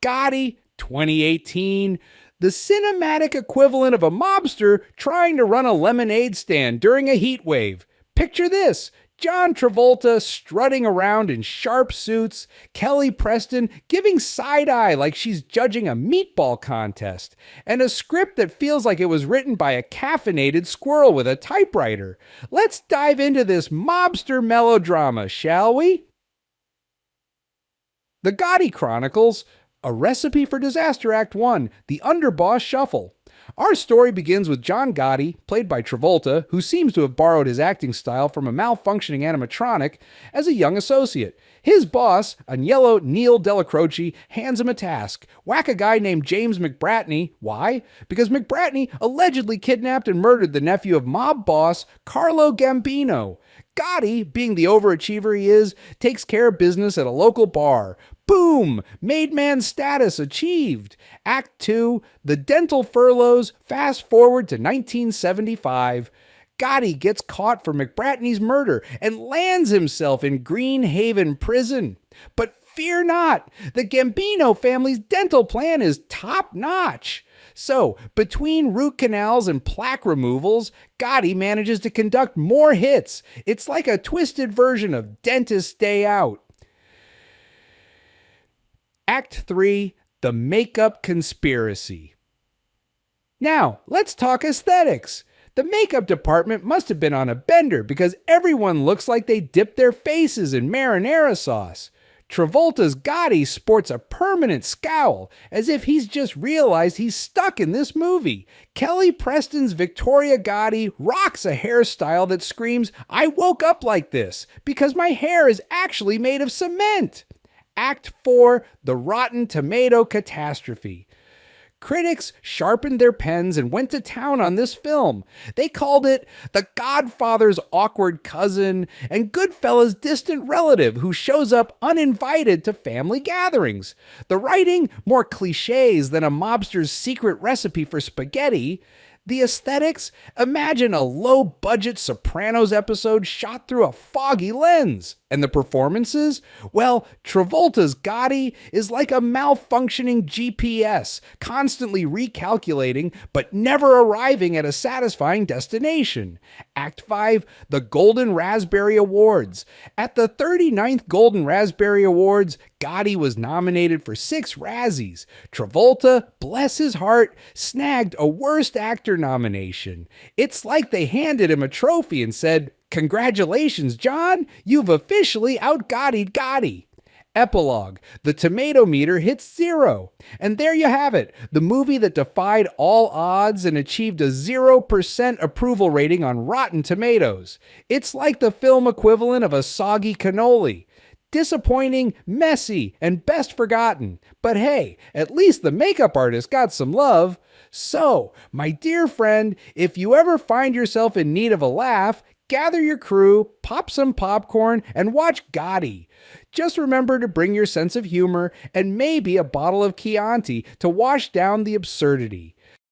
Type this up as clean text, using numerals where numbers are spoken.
Gotti, 2018. The cinematic equivalent of a mobster trying to run a lemonade stand during a heat wave. Picture this: John Travolta strutting around in sharp suits, Kelly Preston giving side-eye like she's judging a meatball contest, and a script that feels like it was written by a caffeinated squirrel with a typewriter. Let's dive into this mobster melodrama, shall we? The Gotti Chronicles, a recipe for disaster Act 1, the underboss shuffle. Our story begins with John Gotti, played by Travolta, who seems to have borrowed his acting style from a malfunctioning animatronic, as a young associate. His boss, Agnello Neil Dellacroce, hands him a task: whack a guy named James McBratney. Why? Because McBratney allegedly kidnapped and murdered the nephew of mob boss Carlo Gambino. Gotti, being the overachiever he is, takes care of business at a local bar. Boom! Made man status achieved. Act 2, the dental furloughs, fast forward to 1975. Gotti gets caught for McBratney's murder and lands himself in Green Haven prison. But fear not, the Gambino family's dental plan is top-notch. So, between root canals and plaque removals, Gotti manages to conduct more hits. It's like a twisted version of Dentist Day Out. Act 3, the makeup conspiracy. Now, let's talk aesthetics. The makeup department must have been on a bender because everyone looks like they dipped their faces in marinara sauce. Travolta's Gotti sports a permanent scowl, as if he's just realized he's stuck in this movie. Kelly Preston's Victoria Gotti rocks a hairstyle that screams, "I woke up like this because my hair is actually made of cement." Act 4, the Rotten Tomato catastrophe. Critics sharpened their pens and went to town on this film. They called it The Godfather's awkward cousin and Goodfellas' distant relative who shows up uninvited to family gatherings. The writing, more cliches than a mobster's secret recipe for spaghetti. The aesthetics, imagine a low-budget Sopranos episode shot through a foggy lens. And the performances? Well, Travolta's Gotti is like a malfunctioning GPS, constantly recalculating, but never arriving at a satisfying destination. Act 5, the Golden Raspberry Awards. At the 39th Golden Raspberry Awards, Gotti was nominated for 6 Razzies. Travolta, bless his heart, snagged a Worst Actor nomination. It's like they handed him a trophy and said, "Congratulations, John, you've officially out-Gotti'd Gotti." Epilogue, the tomato meter hits 0. And there you have it, the movie that defied all odds and achieved a 0% approval rating on Rotten Tomatoes. It's like the film equivalent of a soggy cannoli. Disappointing, messy, and best forgotten. But hey, at least the makeup artist got some love. So, my dear friend, if you ever find yourself in need of a laugh, gather your crew, pop some popcorn, and watch Gotti. Just remember to bring your sense of humor and maybe a bottle of Chianti to wash down the absurdity.